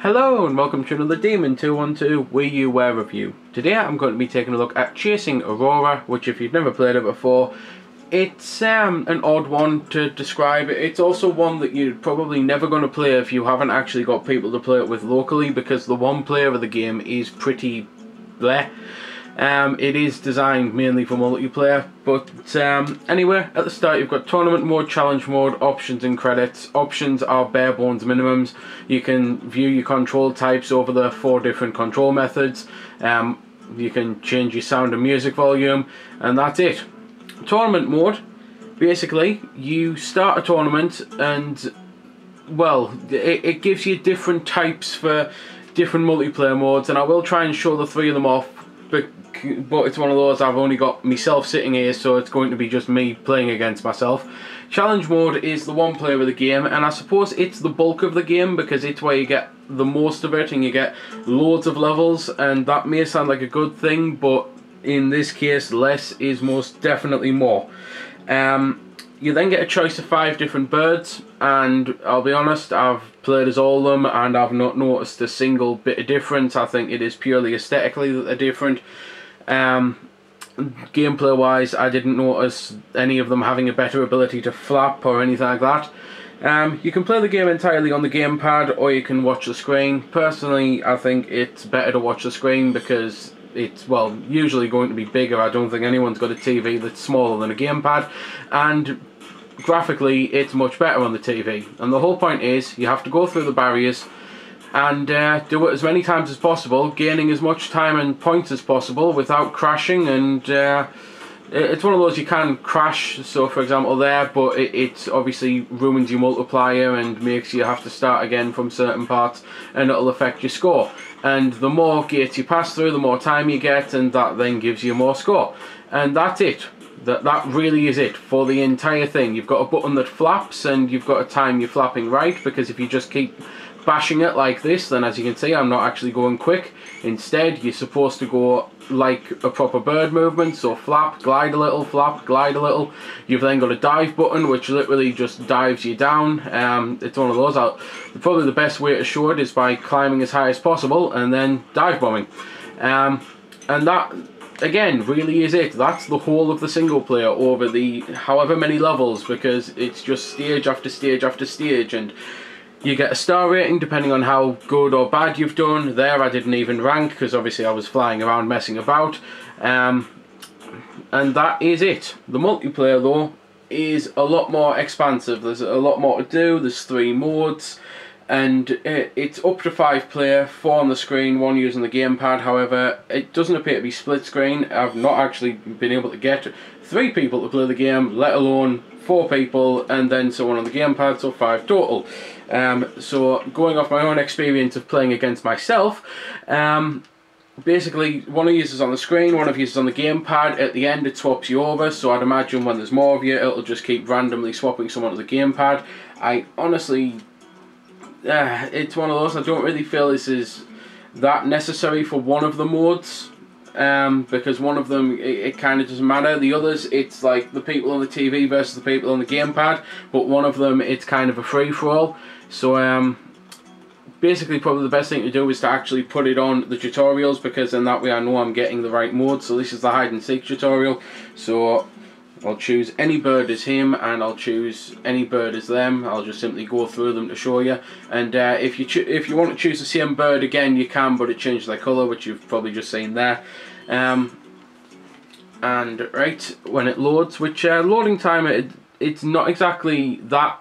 Hello and welcome to another Demon 212 WiiUWare review. Today I'm going to be taking a look at Chasing Aurora, which if you've never played it before, it's an odd one to describe. It's also one that you're probably never going to play if you haven't actually got people to play it with locally, because the one player of the game is pretty bleh. It is designed mainly for multiplayer, but anyway, at the start you've got tournament mode, challenge mode, options and credits. Options are bare bones minimums. You can view your control types over the 4 different control methods. You can change your sound and music volume, and that's it. Tournament mode, basically you start a tournament and, well, it gives you different types for different multiplayer modes, and I will try and show the 3 of them off, but it's one of those I've only got myself sitting here, so it's going to be just me playing against myself. Challenge mode is the one player of the game, and I suppose it's the bulk of the game because it's where you get the most of it and you get loads of levels, and that may sound like a good thing, but in this case less is most definitely more. You then get a choice of 5 different birds, and I'll be honest, I've played as all of them and I've not noticed a single bit of difference. I think it is purely aesthetically that they're different. Gameplay wise, I didn't notice any of them having a better ability to flap or anything like that. You can play the game entirely on the gamepad, or you can watch the screen. Personally, I think it's better to watch the screen because it's, well, usually going to be bigger. I don't think anyone's got a TV that's smaller than a gamepad, and graphically it's much better on the TV. And the whole point is you have to go through the barriers and do it as many times as possible, gaining as much time and points as possible without crashing. And it's one of those, you can crash, so for example there, but it obviously ruins your multiplier and makes you have to start again from certain parts, and it'll affect your score. And the more gates you pass through, the more time you get, and that then gives you more score. And that's it. That really is it for the entire thing. You've got a button that flaps, and you've got to time your flapping right, because if you just keep bashing it like this, then as you can see I'm not actually going quick. Instead you're supposed to go like a proper bird movement, so flap, glide a little, flap, glide a little. You've then got a dive button which literally just dives you down. It's one of those, probably the best way to show it is by climbing as high as possible and then dive bombing. And that again really is it. That's the whole of the single player over the however many levels, because it's just stage after stage after stage, and you get a star rating depending on how good or bad you've done. There I didn't even rank because obviously I was flying around messing about, and that is it. The multiplayer though is a lot more expansive. There's a lot more to do. There's 3 modes, and it's up to 5 player, 4 on the screen, 1 using the gamepad. However, it doesn't appear to be split screen. I've not actually been able to get 3 people to play the game, let alone 4 people and then someone on the gamepad, so 5 total. So going off my own experience of playing against myself, basically one of you is on the screen, one of you is on the gamepad. At the end it swaps you over, so I'd imagine when there's more of you it'll just keep randomly swapping someone to the gamepad. I honestly, it's one of those, I don't really feel this is that necessary for one of the modes. Because one of them, it kind of doesn't matter. The others, it's like the people on the TV versus the people on the gamepad, but one of them, it's kind of a free-for-all. So basically probably the best thing to do is to actually put it on the tutorials, because in that way I know I'm getting the right mode. So this is the hide and seek tutorial, so I'll choose any bird as him and I'll choose any bird as them. I'll just simply go through them to show you, and if you want to choose the same bird again you can, but it changes their colour, which you've probably just seen there. And right when it loads, which loading time, it's not exactly that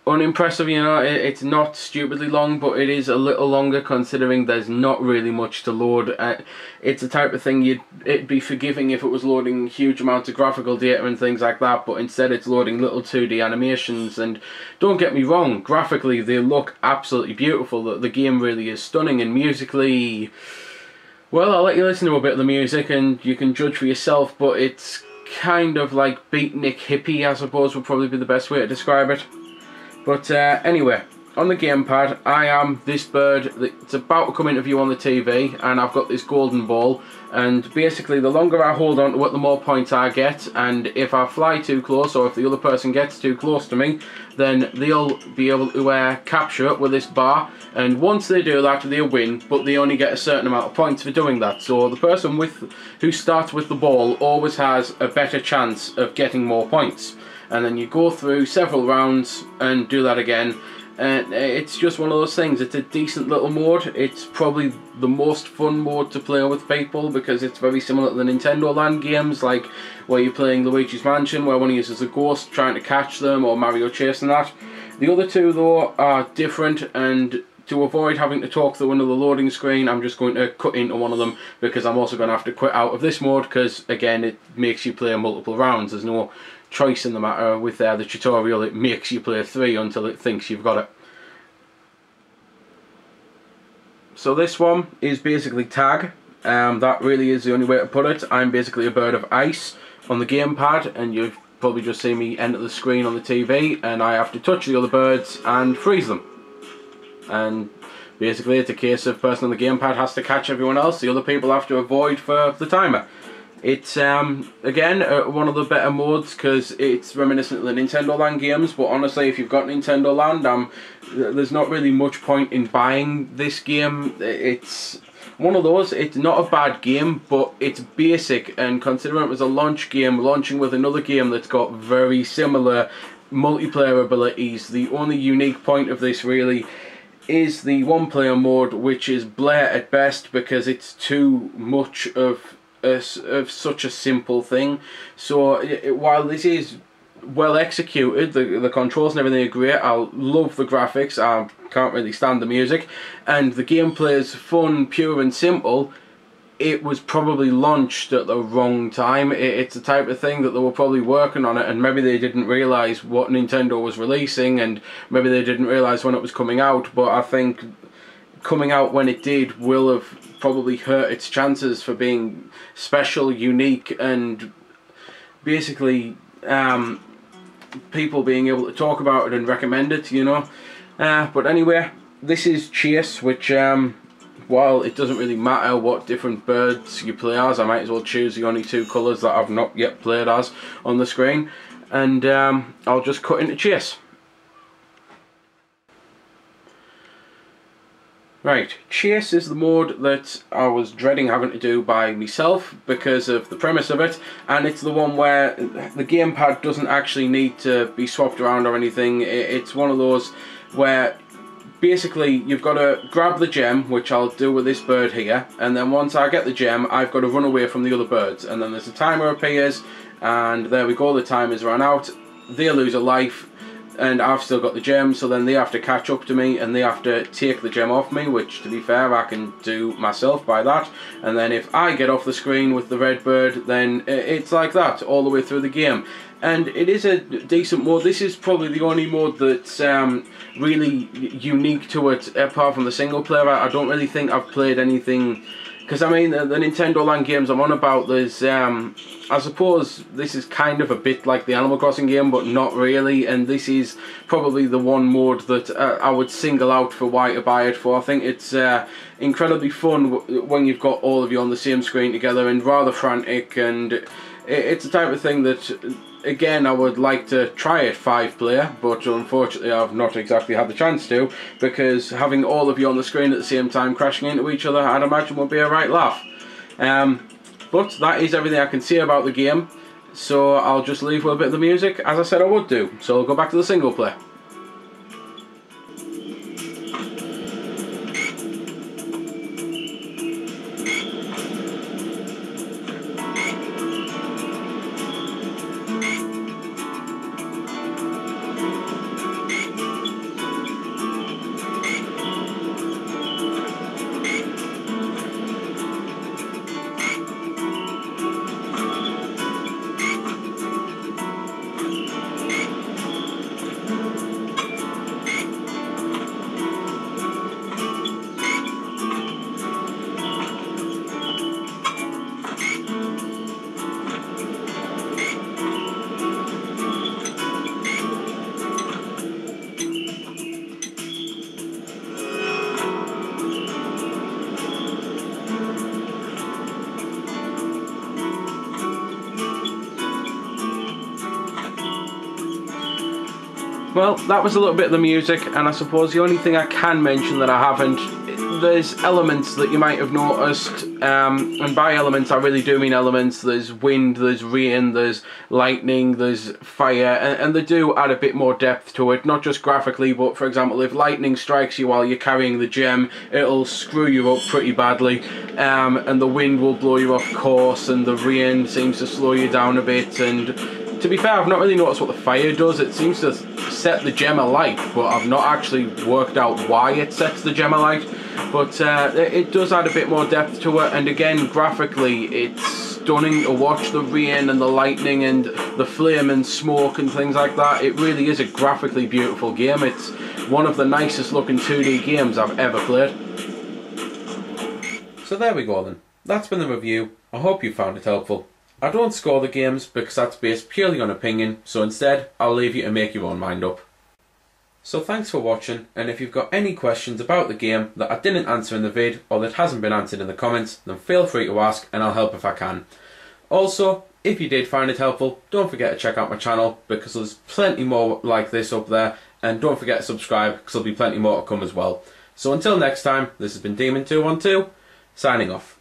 unimpressive, you know. It's not stupidly long, but it is a little longer considering there's not really much to load. It's the type of thing it'd be forgiving if it was loading huge amounts of graphical data and things like that, but instead it's loading little 2D animations. And don't get me wrong, graphically they look absolutely beautiful. The game really is stunning, and musically, well, I'll let you listen to a bit of the music and you can judge for yourself, but it's kind of like beatnik hippie, I suppose would probably be the best way to describe it. But anyway, on the gamepad, I am this bird that's about to come into view on the TV, and I've got this golden ball, and basically the longer I hold on to it, the more points I get, and if I fly too close, or if the other person gets too close to me, then they'll be able to capture it with this bar, and once they do that, they win, but they only get a certain amount of points for doing that. So the person who starts with the ball always has a better chance of getting more points. And then you go through several rounds and do that again. And it's just one of those things. It's a decent little mode. It's probably the most fun mode to play with people because it's very similar to the Nintendo Land games, like where you're playing Luigi's Mansion, where one of you is a ghost trying to catch them, or Mario Chasing that. The other two, though, are different, and to avoid having to talk through another loading screen, I'm just going to cut into one of them, because I'm also going to have to quit out of this mode, because, again, it makes you play multiple rounds. There's no choice in the matter with the tutorial. It makes you play 3 until it thinks you've got it. So this one is basically tag. That really is the only way to put it. I'm basically a bird of ice on the gamepad, and you've probably just seen me enter the screen on the TV, and I have to touch the other birds and freeze them. And basically it's a case of person on the gamepad has to catch everyone else. The other people have to avoid for the timer. It's again one of the better modes because it's reminiscent of the Nintendo Land games, but honestly, if you've got Nintendo Land, there's not really much point in buying this game. It's one of those, it's not a bad game, but it's basic, and considering it was a launch game, launching with another game that's got very similar multiplayer abilities, the only unique point of this really is the one player mode, which is blare at best because it's too much of such a simple thing. So while this is well executed, the controls and everything are great, I love the graphics, I can't really stand the music, and the gameplay is fun, pure and simple, it was probably launched at the wrong time. It's the type of thing that they were probably working on it, and maybe they didn't realise what Nintendo was releasing, and maybe they didn't realise when it was coming out, but I think coming out when it did will have probably hurt its chances for being special, unique, and basically people being able to talk about it and recommend it, you know. But anyway, this is Chase, which while it doesn't really matter what different birds you play as, I might as well choose the only 2 colours that I've not yet played as on the screen, and I'll just cut into Chase. Right, Chase is the mode that I was dreading having to do by myself because of the premise of it, and it's the one where the gamepad doesn't actually need to be swapped around or anything. It's one of those where basically you've got to grab the gem, which I'll do with this bird here, and then once I get the gem I've got to run away from the other birds, and then there's a timer appears, and there we go, the timer's run out, they lose a life, and I've still got the gem, so then they have to catch up to me and they have to take the gem off me, which to be fair I can do myself by that, and then if I get off the screen with the red bird, then it's like that all the way through the game. And it is a decent mode. This is probably the only mode that's really unique to it apart from the single player. I don't really think I've played anything, because I mean the Nintendo Land games I'm on about, there's I suppose this is kind of a bit like the Animal Crossing game, but not really, and this is probably the one mode that I would single out for why to buy it for. I think it's incredibly fun when you've got all of you on the same screen together, and rather frantic, and it's the type of thing that, again, I would like to try it 5-player, but unfortunately I've not exactly had the chance to, because having all of you on the screen at the same time crashing into each other, I'd imagine would be a right laugh. But that is everything I can say about the game, so I'll just leave with a bit of the music, as I said I would do. So I'll go back to the single player. Well, that was a little bit of the music, and I suppose the only thing I can mention that I haven't, there's elements that you might have noticed, and by elements I really do mean elements. There's wind, there's rain, there's lightning, there's fire, and they do add a bit more depth to it, not just graphically, but for example, if lightning strikes you while you're carrying the gem, it'll screw you up pretty badly, and the wind will blow you off course, and the rain seems to slow you down a bit. And to be fair, I've not really noticed what the fire does. It seems to set the gem alight, but I've not actually worked out why it sets the gem alight. But it does add a bit more depth to it, and again, graphically, it's stunning to watch the rain and the lightning and the flame and smoke and things like that. It really is a graphically beautiful game. It's one of the nicest looking 2D games I've ever played. So there we go then. That's been the review. I hope you found it helpful. I don't score the games because that's based purely on opinion, so instead I'll leave you to make your own mind up. So thanks for watching, and if you've got any questions about the game that I didn't answer in the vid or that hasn't been answered in the comments, then feel free to ask and I'll help if I can. Also, if you did find it helpful, don't forget to check out my channel because there's plenty more like this up there, and don't forget to subscribe because there'll be plenty more to come as well. So until next time, this has been Demon212, signing off.